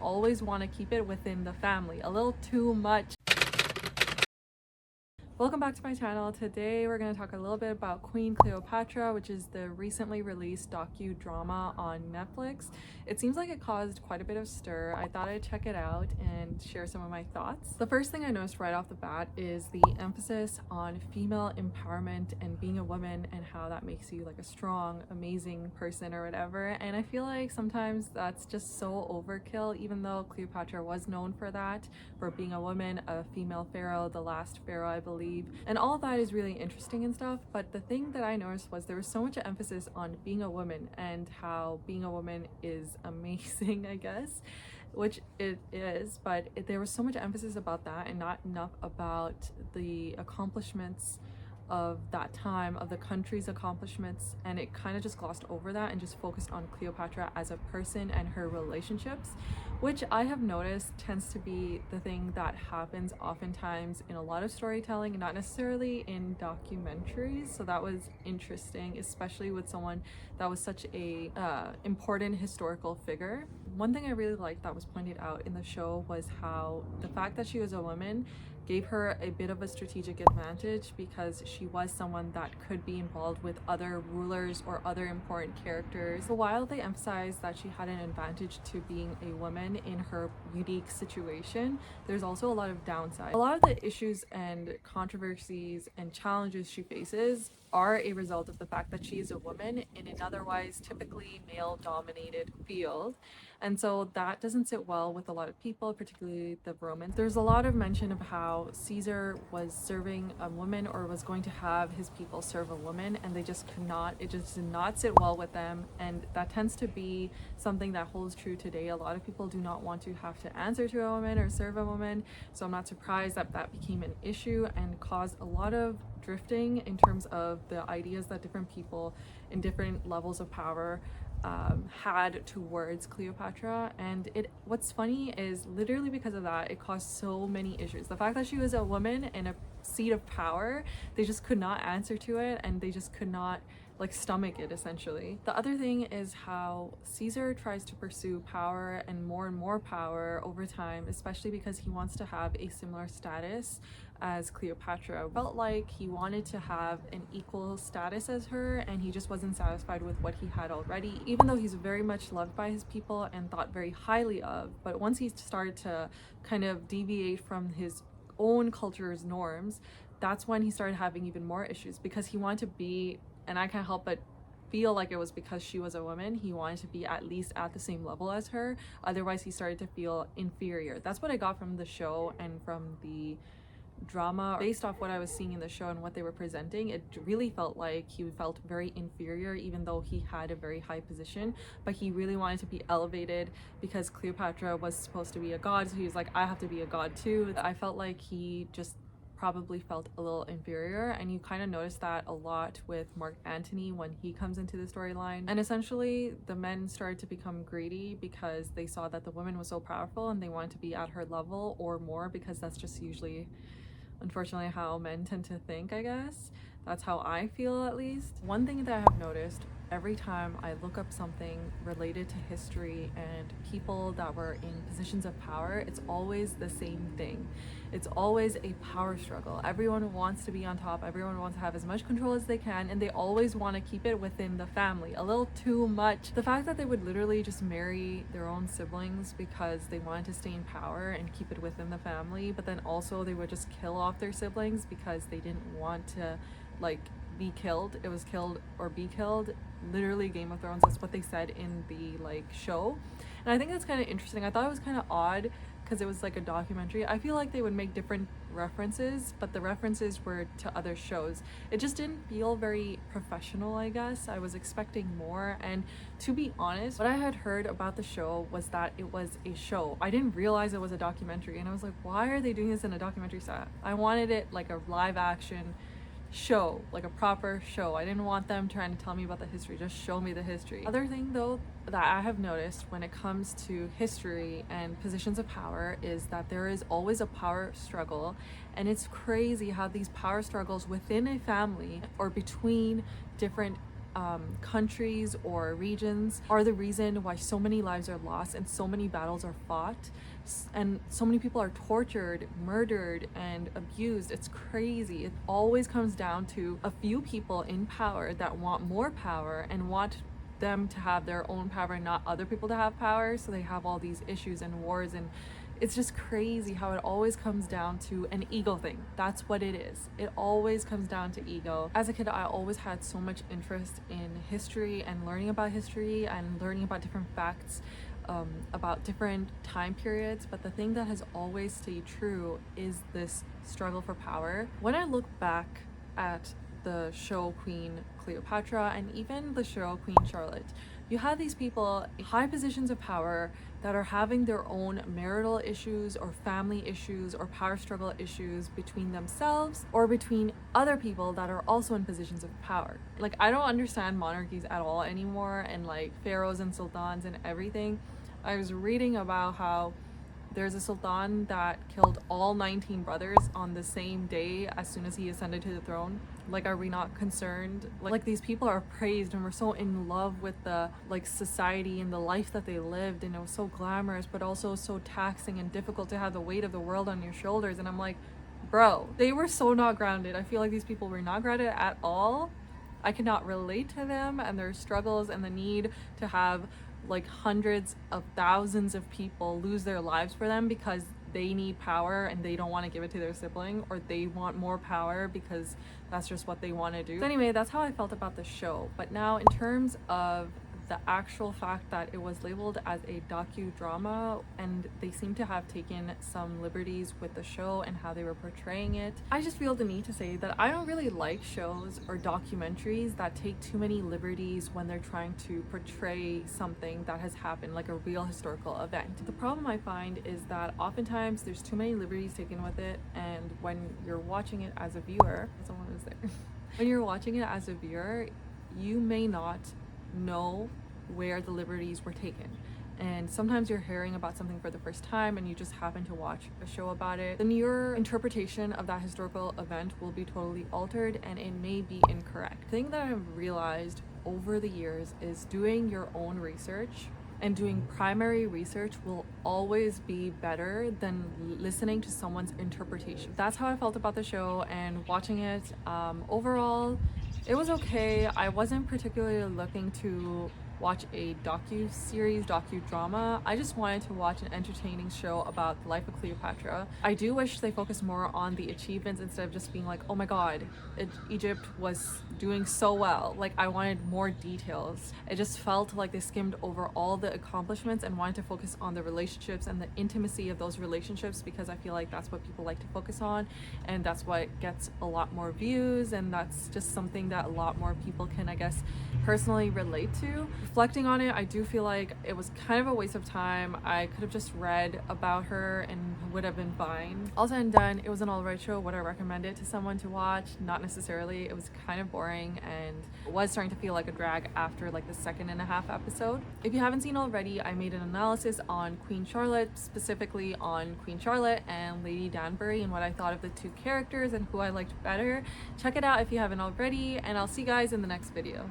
always want to keep it within the family. A little too much. Welcome back to my channel. Today we're going to talk a little bit about Queen Cleopatra, which is the recently released docudrama on Netflix. It seems like it caused quite a bit of stir. I thought I'd check it out and share some of my thoughts. The first thing I noticed right off the bat is the emphasis on female empowerment and being a woman and how that makes you like a strong, amazing person or whatever. And I feel like sometimes that's just so overkill, even though Cleopatra was known for that, for being a woman, a female pharaoh, the last pharaoh, I believe. And all of that is really interesting and stuff, but the thing that I noticed was there was so much emphasis on being a woman and how being a woman is amazing, I guess, which it is, but there was so much emphasis about that and not enough about the accomplishments of that time, of the country's accomplishments, and it kind of just glossed over that and just focused on Cleopatra as a person and her relationships, which I have noticed tends to be the thing that happens oftentimes in a lot of storytelling and not necessarily in documentaries. So that was interesting, especially with someone that was such a important historical figure. One thing I really liked that was pointed out in the show was how the fact that she was a woman gave her a bit of a strategic advantage because she was someone that could be involved with other rulers or other important characters. So while they emphasized that she had an advantage to being a woman in her unique situation, there's also a lot of downside. A lot of the issues and controversies and challenges she faces are a result of the fact that she is a woman in an otherwise typically male-dominated field. And so that doesn't sit well with a lot of people, particularly the Romans. There's a lot of mention of how Caesar was serving a woman or was going to have his people serve a woman, and they just could not, it just did not sit well with them. And that tends to be something that holds true today. A lot of people do not want to have to answer to a woman or serve a woman. So I'm not surprised that that became an issue and caused a lot of drifting in terms of the ideas that different people in different levels of power had towards Cleopatra. And what's funny is literally because of that, it caused so many issues. The fact that she was a woman in a seat of power, they just could not answer to it, and they just could not like stomach it essentially. The other thing is how Caesar tries to pursue power and more power over time, especially because he wants to have a similar status as Cleopatra. Felt like he wanted to have an equal status as her, and he just wasn't satisfied with what he had already, even though he's very much loved by his people and thought very highly of. But once he started to kind of deviate from his own culture's norms, that's when he started having even more issues, because he wanted to be, and I can't help but feel like it was because she was a woman, he wanted to be at least at the same level as her. Otherwise he started to feel inferior. That's what I got from the show and from the drama. Based off what I was seeing in the show and what they were presenting, it really felt like he felt very inferior, even though he had a very high position, but he really wanted to be elevated because Cleopatra was supposed to be a god, so he was like, I have to be a god too. I felt like he just probably felt a little inferior, and you kind of notice that a lot with Mark Antony when he comes into the storyline. And essentially the men started to become greedy because they saw that the woman was so powerful and they wanted to be at her level or more, because that's just usually unfortunately how men tend to think, I guess. That's how I feel, at least. One thing that I have noticed every time I look up something related to history and people that were in positions of power, it's always the same thing. It's always a power struggle. Everyone wants to be on top, everyone wants to have as much control as they can, and they always want to keep it within the family. A little too much. The fact that they would literally just marry their own siblings because they wanted to stay in power and keep it within the family, but then also they would just kill off their siblings because they didn't want to like be killed. It was killed or be killed. Literally Game of Thrones, that's what they said in the like show. And I think that's kind of interesting. I thought it was kind of odd because it was like a documentary. I feel like they would make different references, but the references were to other shows. It just didn't feel very professional, I guess. I was expecting more, and to be honest, what I had heard about the show was that it was a show. I didn't realize it was a documentary, and I was like, why are they doing this in a documentary set? I wanted it like a live action show, like a proper show. I didn't want them trying to tell me about the history, just show me the history. Other thing though that I have noticed when it comes to history and positions of power is that there is always a power struggle, and it's crazy how these power struggles within a family or between different countries or regions are the reason why so many lives are lost and so many battles are fought and so many people are tortured, murdered, and abused. It's crazy. It always comes down to a few people in power that want more power and want them to have their own power and not other people to have power, so they have all these issues and wars, and it's just crazy how it always comes down to an ego thing. That's what it is. It always comes down to ego. As a kid, I always had so much interest in history and learning about history and learning about different facts about different time periods, but the thing that has always stayed true is this struggle for power. When I look back at the show Queen Cleopatra and even the show Queen Charlotte, you have these people in high positions of power that are having their own marital issues or family issues or power struggle issues between themselves or between other people that are also in positions of power. Like, I don't understand monarchies at all anymore, and like pharaohs and sultans and everything. I was reading about how there's a sultan that killed all 19 brothers on the same day as soon as he ascended to the throne. Like, are we not concerned? Like these people are praised and we're so in love with the like society and the life that they lived, and it was so glamorous but also so taxing and difficult to have the weight of the world on your shoulders. And I'm like, bro, they were so not grounded. I feel like these people were not grounded at all. I cannot relate to them and their struggles and the need to have like hundreds of thousands of people lose their lives for them because they need power and they don't want to give it to their sibling, or they want more power because that's just what they want to do. So anyway, that's how I felt about the show. But now in terms of the actual fact that it was labeled as a docudrama and they seem to have taken some liberties with the show and how they were portraying it, I just feel the need to say that I don't really like shows or documentaries that take too many liberties when they're trying to portray something that has happened, like a real historical event. The problem I find is that oftentimes there's too many liberties taken with it, and when you're watching it as a viewer, someone is there. When you're watching it as a viewer, you may not know where the liberties were taken, and sometimes you're hearing about something for the first time and you just happen to watch a show about it, then your interpretation of that historical event will be totally altered and it may be incorrect. The thing that I've realized over the years is doing your own research and doing primary research will always be better than listening to someone's interpretation. That's how I felt about the show and watching it. Overall, it was okay. I wasn't particularly looking to watch a docudrama. I just wanted to watch an entertaining show about the life of Cleopatra. I do wish they focused more on the achievements instead of just being like, oh my god, Egypt was doing so well. Like, I wanted more details. It just felt like they skimmed over all the accomplishments and wanted to focus on the relationships and the intimacy of those relationships, because I feel like that's what people like to focus on and that's what gets a lot more views, and that's just something that a lot more people can, I guess, personally relate to. Reflecting on it, I do feel like it was kind of a waste of time. I could have just read about her and would have been fine. All said and done, it was an alright show. Would I recommend it to someone to watch? Not necessarily. It was kind of boring and was starting to feel like a drag after like the 2.5 episode. If you haven't seen already, I made an analysis on Queen Charlotte, specifically on Queen Charlotte and Lady Danbury, and what I thought of the two characters and who I liked better. Check it out if you haven't already, and I'll see you guys in the next video.